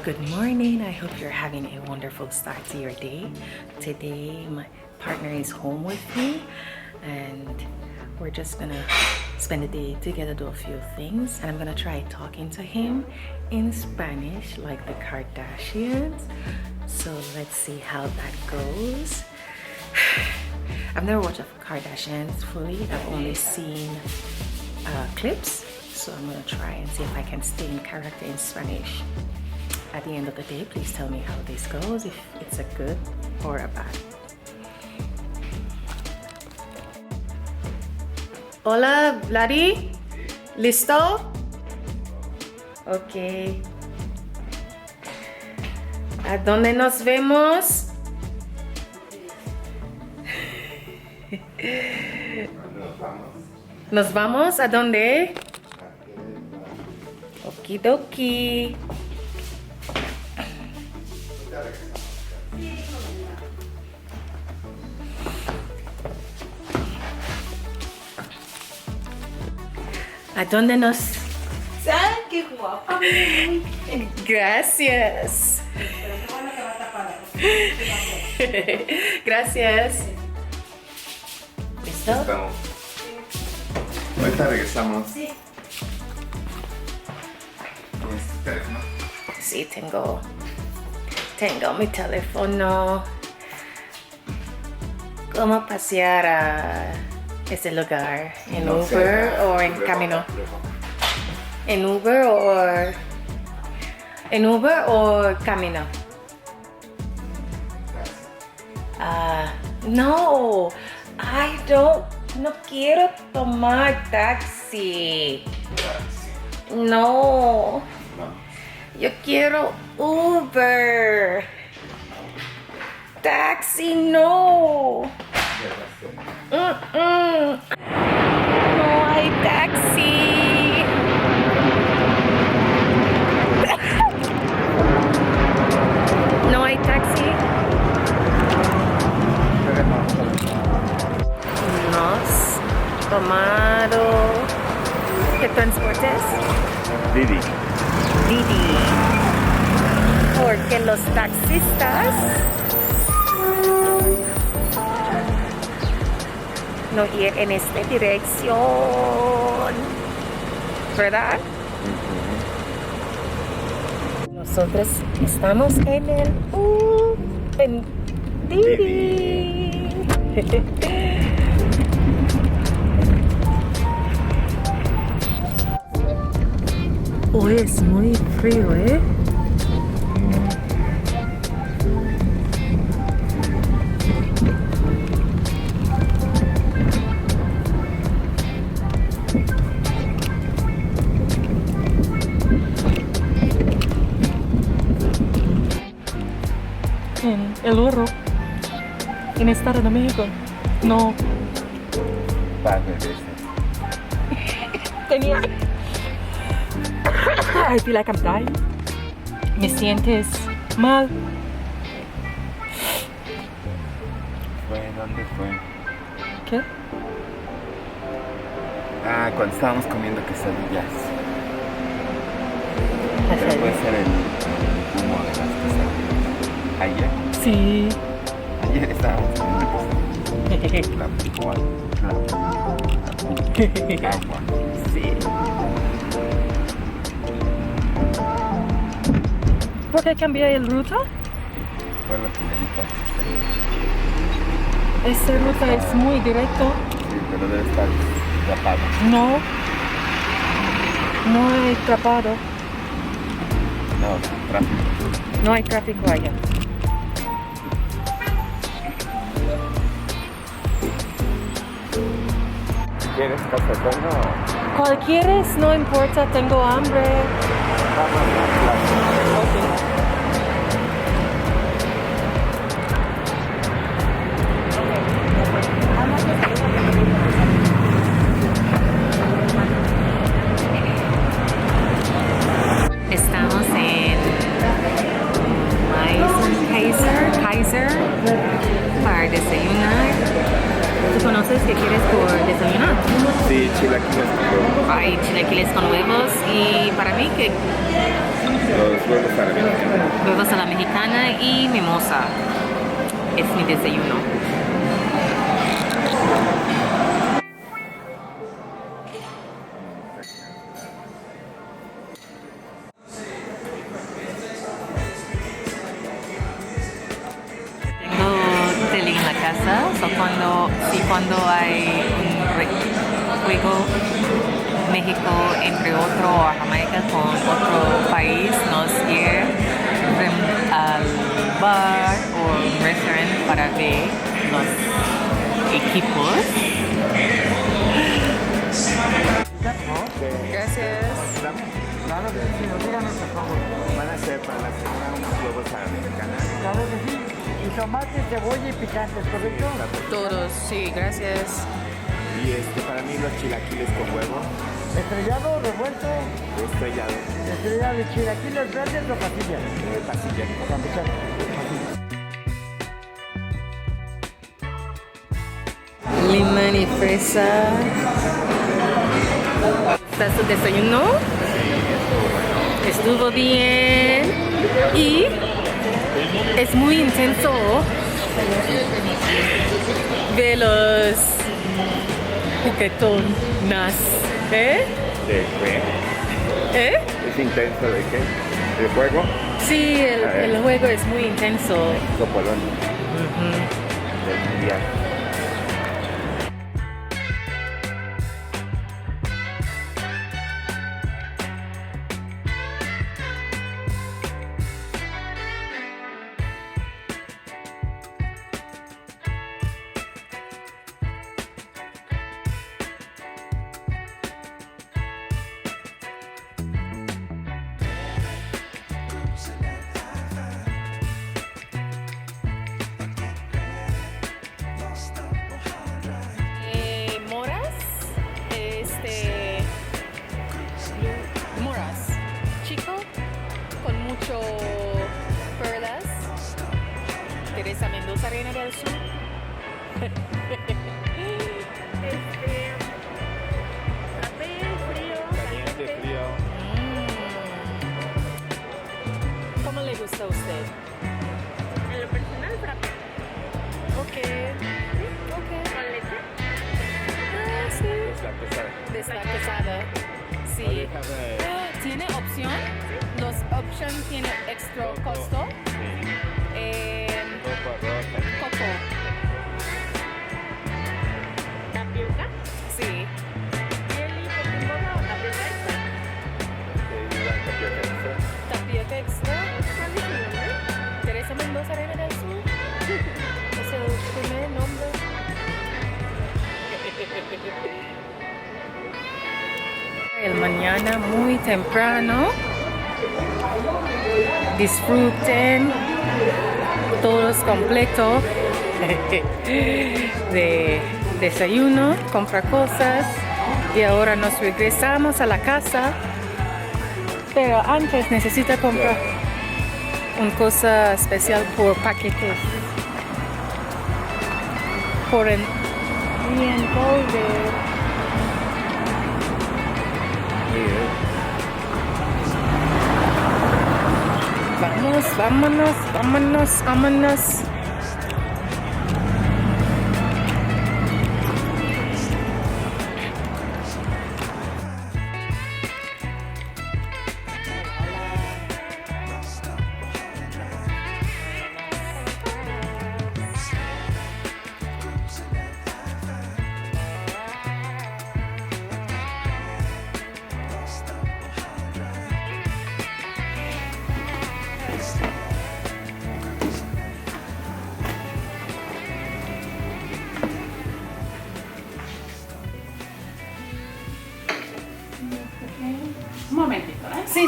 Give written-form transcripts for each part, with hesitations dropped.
Good morning. I hope you're having a wonderful start to your day. Today, my partner is home with me, and we're just gonna spend the day together, do a few things, and I'm gonna try talking to him in Spanish like the Kardashians. So let's see how that goes. I've never watched the Kardashians fully. I've only seen clips, so I'm gonna try and see if I can stay in character in Spanish. At the end of the day, please tell me how this goes, if it's a good or a bad. Hola, Vladi. ¿Listo? Ok. ¿A dónde nos vemos? ¿Nos vamos? ¿A dónde? Okidoki. ¿A dónde nos...? ¡Ay, qué guapa! Gracias. Gracias. ¿Listo? Estamos. Ahorita regresamos. Sí. ¿Tienes tu teléfono? Sí, tengo mi teléfono. ¿Cómo pasear a ese lugar? ¿En No sé, Uber o en luego, camino? luego. ¿En Uber o camino? No, no quiero tomar taxi. No, yo quiero Uber. Taxi, no. No hay taxi. No hay taxi. Nos tomado. ¿Qué transporte es? Didi. Didi. Porque los taxistas no ir en esta dirección, ¿verdad? Nosotros estamos en el en Didi. Hoy es muy frío, ¿eh? En El Oro, en Estado de México, no Par de veces. tenía. I feel like I'm dying. ¿Me sientes mal? ¿Dónde fue? ¿Qué? Cuando estábamos comiendo quesadillas. Pero puede ser el humo de las quesadillas. Ayer. Sí. Ayer estábamos comiendo quesadillas. Agua. Sí. ¿Por qué cambié el ruta? Fue lo que le di para Esta ruta es muy directo. Sí, pero debe estar tapado. No. No hay atrapado. No, tráfico. No hay tráfico allá. ¿Quieres cafetón? No. ¿Cuál quieres? No importa, tengo hambre. Vamos a la plaza. Estamos en Kaiser para desayunar. ¿Tú conoces qué quieres por desayunar? Sí, chilaquiles con huevo. Hay chilaquiles con huevos y para mí que Los huevos árabes. a la mexicana y mimosa. Es mi desayuno. Tengo tele en la casa, cuando hay un juego México entre otro o Jamaica con otro país, nos ir al bar o un restaurante para ver los equipos. Gracias. Claro que sí, nos díganos por favor. Van a ser para la semana unos huevos a la mexicana. Claro que sí. Y tomate, cebolla y picantes, ¿correcto? Todos, sí, gracias. Y para mí los chilaquiles con huevo, Estrellado, revuelto, estrellado, estrellado de chilaquiles verdes o patillas. pasilla. Campechano. Limón y fresa. ¿Está su desayuno? Estuvo bien. Y es muy intenso ver los juguetonas. ¿Eh? ¿De qué? ¿Eh? ¿Es intenso de qué? ¿De juego? Sí, el juego es muy intenso. Copolón. Del mundial. Moras, moras, chico, con mucho perlas. Teresa Mendoza, Reina del Sur. Caliente, frío. ¿Cómo le gusta a usted? En lo personal, frappé. Ok. Ok. ¿Con leche? Ah, sí. Es la pesada. Deslactosada. Sí. ¿Tiene opción? Los options tiene extra costo. Coco, arroz, Coco. ¿Tapioca? Sí. ¿Jelly con boba o tapioca extra? Tapioca extra. ¿Cuál es su nombre? Teresa Mendoza, Reina del Sur. Es el primer nombre. El mañana muy temprano. Disfruten todos completos de desayuno, compra cosas y ahora nos regresamos a la casa. Pero antes necesita comprar una cosa especial por paquetes. Por el envolver. Vámonos. Un momentito, ¿eh? Sí.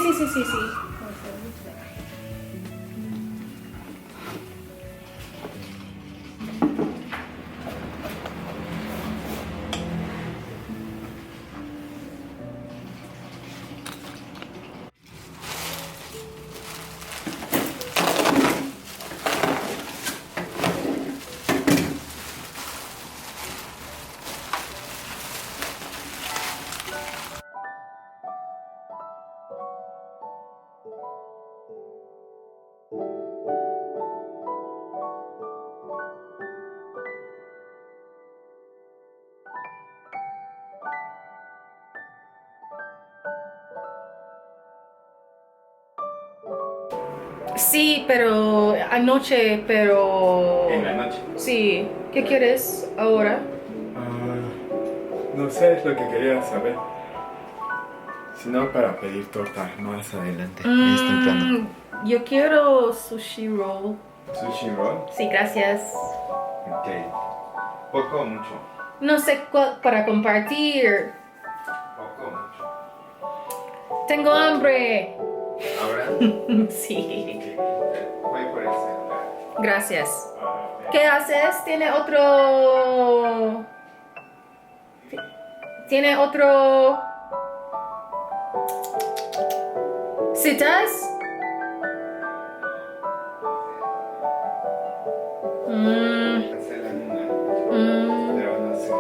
Sí, pero anoche, pero... En la noche. Sí. ¿Qué quieres ahora? No sé, es lo que quería saber. Si no, para pedir torta más adelante. Es temprano. Yo quiero sushi roll. Sushi roll. Sí, gracias. Ok. ¿Poco o mucho? No sé cuál para compartir. Poco o mucho. Tengo hambre. ¿Ahora? Sí. Voy por el celular. Gracias. Ok. ¿Qué haces? ¿Tiene otro citas? Cancelan una, pero no sé.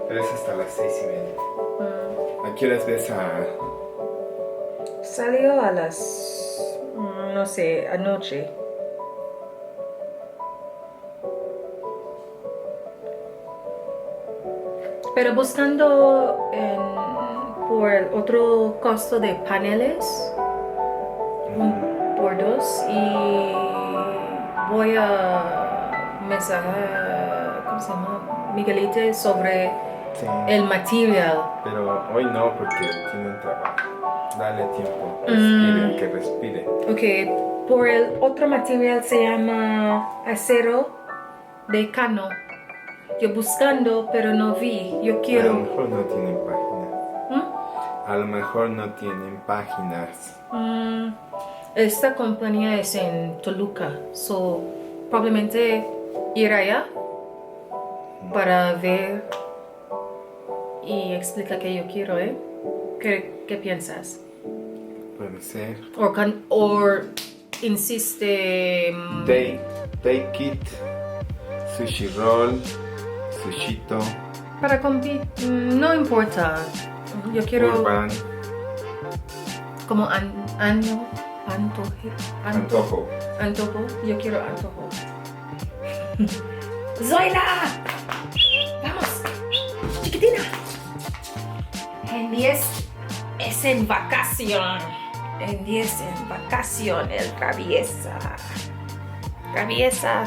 Pero es hasta las 6:30. ¿A qué horas ves a...? Salió a las, no sé, anoche. Pero buscando por el otro costo de paneles, por 2, y voy a mensajar, ¿cómo se llama? Miguelito sobre Sí. el material. Pero hoy no, porque tienen trabajo. Dale tiempo. Respire, que respire. Ok, por el otro material se llama acero de cano. Yo buscando, pero no vi. Yo A lo quiero. mejor no tienen páginas. ¿Mm? A lo mejor no tienen páginas. Esta compañía es en Toluca, so probablemente ir allá para ver y explicar que yo quiero, ¿eh? ¿Qué piensas? Puede ser. O insiste. Take it. Sushi roll. Sushito. Para competir, no importa. Yo quiero Urban. como antojo. Antojo. Yo quiero antojo. Zoila, vamos, chiquitina. En 10 es en vacación. En 10 en vacación, el traviesa. Traviesa.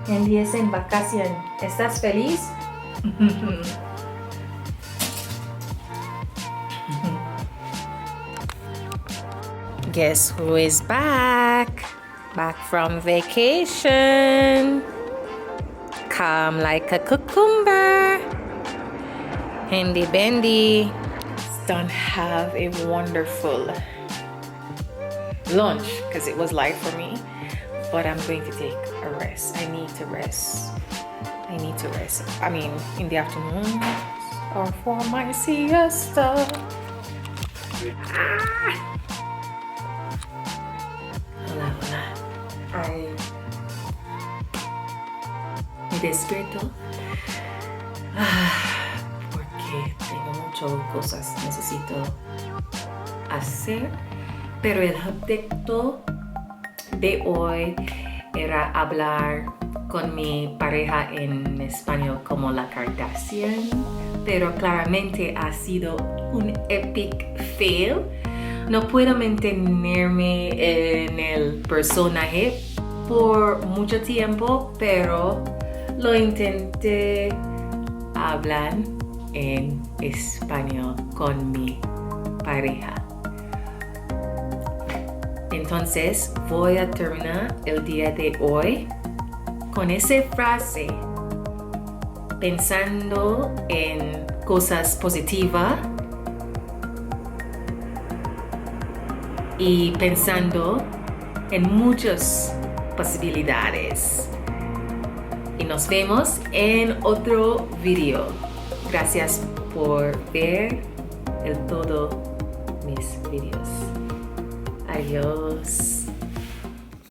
En 10 en vacación. ¿Estás feliz? Guess who is back? Back from vacation. Calm like a cucumber. Handy Bendy. Don't have a wonderful lunch because it was light for me. But I'm going to take a rest. I need to rest. I mean, in the afternoon or for my siesta. Hola. Ay. Me despierto porque tengo muchas cosas que necesito hacer, pero el objetivo de hoy era hablar con mi pareja en español como la Kardashian, pero claramente ha sido un epic fail. No puedo mantenerme en el personaje por mucho tiempo, pero lo intenté hablar en español con mi pareja. Entonces voy a terminar el día de hoy con esa frase, pensando en cosas positivas y pensando en muchas posibilidades. Y nos vemos en otro video. Gracias por ver todos mis videos. Adiós.